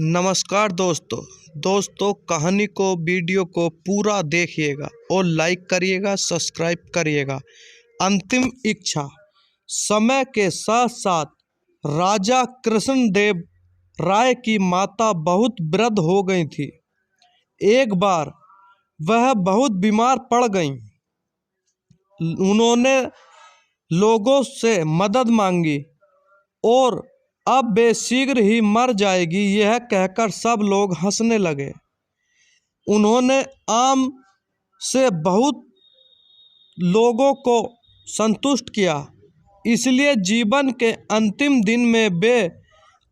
नमस्कार दोस्तों कहानी को वीडियो को पूरा देखिएगा और लाइक करिएगा, सब्सक्राइब करिएगा। अंतिम इच्छा। समय के साथ साथ राजा कृष्णदेव राय की माता बहुत वृद्ध हो गई थी। एक बार वह बहुत बीमार पड़ गईं। उन्होंने लोगों से मदद मांगी और अब वे शीघ्र ही मर जाएगी, यह कहकर सब लोग हंसने लगे। उन्होंने आम से बहुत लोगों को संतुष्ट किया, इसलिए जीवन के अंतिम दिन में वे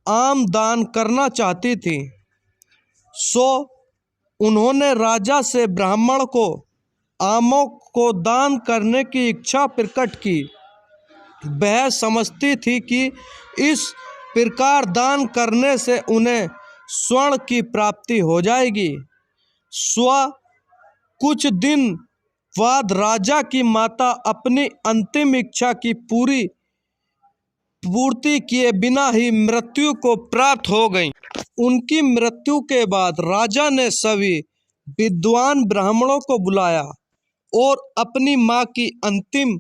आम दान करना चाहती थी। सो उन्होंने राजा से ब्राह्मण को आमों को दान करने की इच्छा प्रकट की। वह समझती थी कि इस प्रकार दान करने से उन्हें स्वर्ण की प्राप्ति हो जाएगी। कुछ दिन बाद राजा की माता अपनी अंतिम इच्छा की पूर्ति किए बिना ही मृत्यु को प्राप्त हो गई। उनकी मृत्यु के बाद राजा ने सभी विद्वान ब्राह्मणों को बुलाया और अपनी मां की अंतिम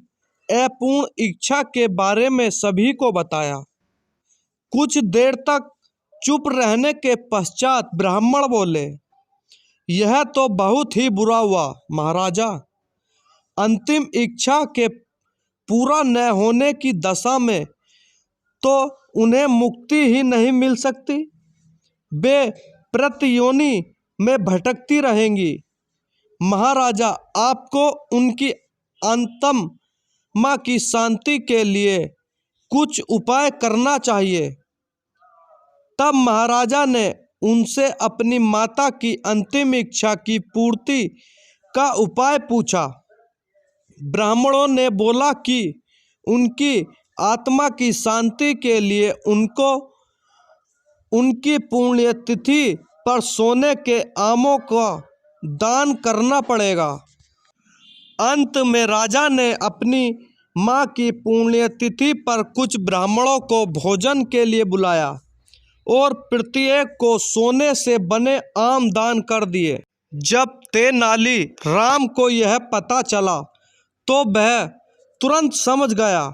अपूर्ण इच्छा के बारे में सभी को बताया। कुछ देर तक चुप रहने के पश्चात ब्राह्मण बोले, यह तो बहुत ही बुरा हुआ महाराजा। अंतिम इच्छा के पूरा न होने की दशा में तो उन्हें मुक्ति ही नहीं मिल सकती, वे प्रतियोनि में भटकती रहेंगी। महाराजा, आपको उनकी आत्मा की शांति के लिए कुछ उपाय करना चाहिए। तब महाराजा ने उनसे अपनी माता की अंतिम इच्छा की पूर्ति का उपाय पूछा। ब्राह्मणों ने बोला कि उनकी आत्मा की शांति के लिए उनको उनकी पुण्यतिथि पर सोने के आमों का दान करना पड़ेगा। अंत में राजा ने अपनी मां की पुण्यतिथि पर कुछ ब्राह्मणों को भोजन के लिए बुलाया और प्रत्येक को सोने से बने आम दान कर दिए। जब तेनाली राम को यह पता चला तो वह तुरंत समझ गया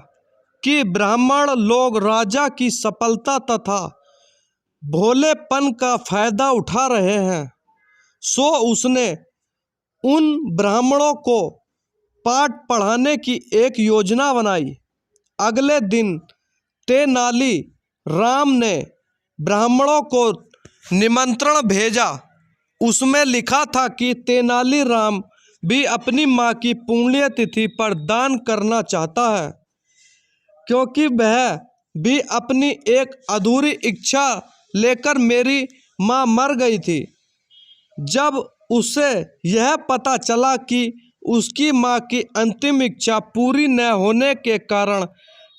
कि ब्राह्मण लोग राजा की सफलता तथा भोलेपन का फायदा उठा रहे हैं। सो उसने उन ब्राह्मणों को पाठ पढ़ाने की एक योजना बनाई। अगले दिन तेनाली राम ने ब्राह्मणों को निमंत्रण भेजा। उसमें लिखा था कि तेनाली राम भी अपनी मां की पुण्यतिथि पर दान करना चाहता है, क्योंकि वह भी अपनी एक अधूरी इच्छा लेकर मेरी मां मर गई थी। जब उसे यह पता चला कि उसकी मां की अंतिम इच्छा पूरी न होने के कारण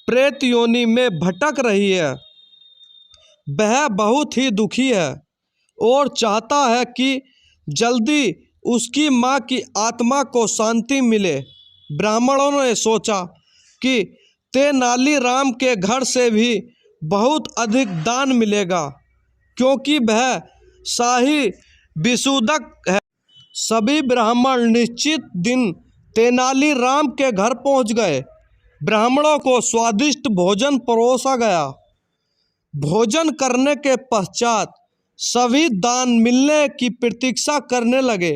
प्रेत योनि में भटक रही है, वह बहुत ही दुखी है और चाहता है कि जल्दी उसकी मां की आत्मा को शांति मिले। ब्राह्मणों ने सोचा कि तेनाली राम के घर से भी बहुत अधिक दान मिलेगा, क्योंकि वह शाही विशुद्धक है। सभी ब्राह्मण निश्चित दिन तेनाली राम के घर पहुंच गए। ब्राह्मणों को स्वादिष्ट भोजन परोसा गया। भोजन करने के पश्चात सभी दान मिलने की प्रतीक्षा करने लगे।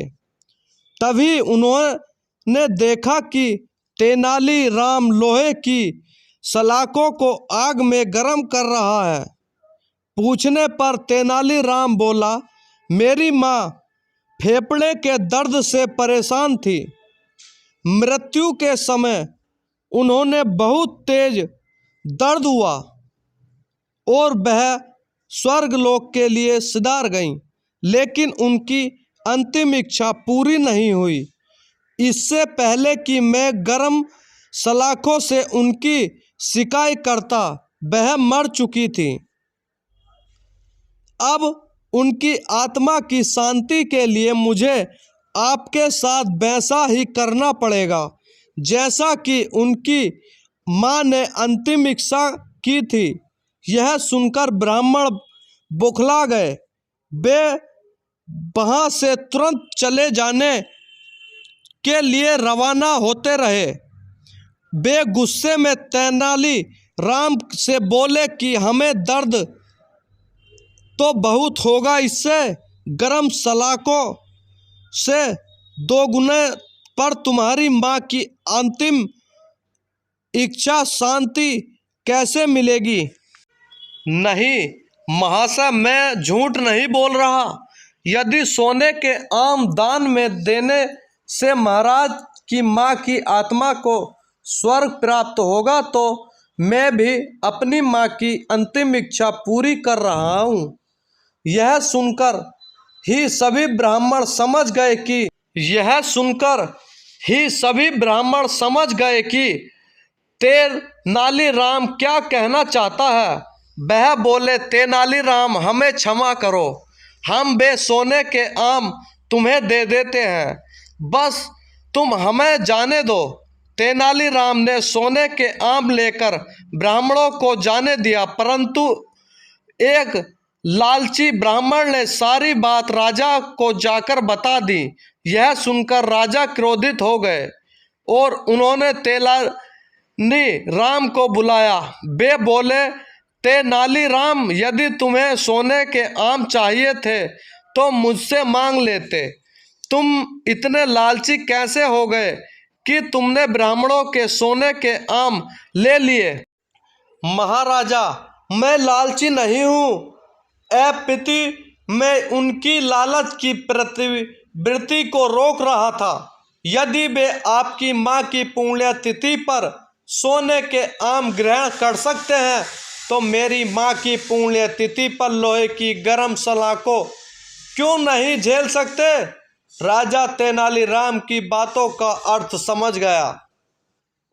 तभी उन्होंने देखा कि तेनाली राम लोहे की सलाखों को आग में गर्म कर रहा है। पूछने पर तेनाली राम बोला, मेरी मां फेफड़े के दर्द से परेशान थी। मृत्यु के समय उन्होंने बहुत तेज दर्द हुआ और वह स्वर्गलोक के लिए सिधार गईं, लेकिन उनकी अंतिम इच्छा पूरी नहीं हुई। इससे पहले कि मैं गर्म सलाखों से उनकी सिकाई करता, वह मर चुकी थी। अब उनकी आत्मा की शांति के लिए मुझे आपके साथ वैसा ही करना पड़ेगा जैसा कि उनकी मां ने अंतिम इच्छा की थी। यह सुनकर ब्राह्मण बौखला गए। वे वहां से तुरंत चले जाने के लिए रवाना होते रहे। वे गुस्से में तेनाली राम से बोले कि हमें दर्द तो बहुत होगा, इससे गरम सलाखों से दोगुने पर तुम्हारी माँ की अंतिम इच्छा शांति कैसे मिलेगी। नहीं महाशय, मैं झूठ नहीं बोल रहा। यदि सोने के आम दान में देने से महाराज की माँ की आत्मा को स्वर्ग प्राप्त होगा तो मैं भी अपनी माँ की अंतिम इच्छा पूरी कर रहा हूँ। यह सुनकर ही सभी ब्राह्मण समझ गए कि तेनालीराम क्या कहना चाहता है। वह बोले, तेनालीराम हमें क्षमा करो, हम वे सोने के आम तुम्हें दे देते हैं, बस तुम हमें जाने दो। तेनालीराम ने सोने के आम लेकर ब्राह्मणों को जाने दिया, परंतु एक लालची ब्राह्मण ने सारी बात राजा को जाकर बता दी। यह सुनकर राजा क्रोधित हो गए और उन्होंने तेनालीराम को बुलाया। वे बोले, तेनालीराम, यदि तुम्हें सोने के आम चाहिए थे तो मुझसे मांग लेते। तुम इतने लालची कैसे हो गए कि तुमने ब्राह्मणों के सोने के आम ले लिए। महाराजा, मैं लालची नहीं हूँ। अपितु मैं उनकी लालच की प्रवृत्ति को रोक रहा था। यदि वे आपकी माँ की पुण्यतिथि पर सोने के आम ग्रहण कर सकते हैं तो मेरी माँ की पुण्यतिथि पर लोहे की गर्म सलाखों क्यों नहीं झेल सकते। राजा तेनालीराम की बातों का अर्थ समझ गया।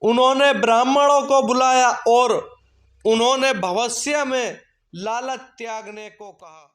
उन्होंने ब्राह्मणों को बुलाया और उन्होंने भविष्य में लालच त्यागने को कहा।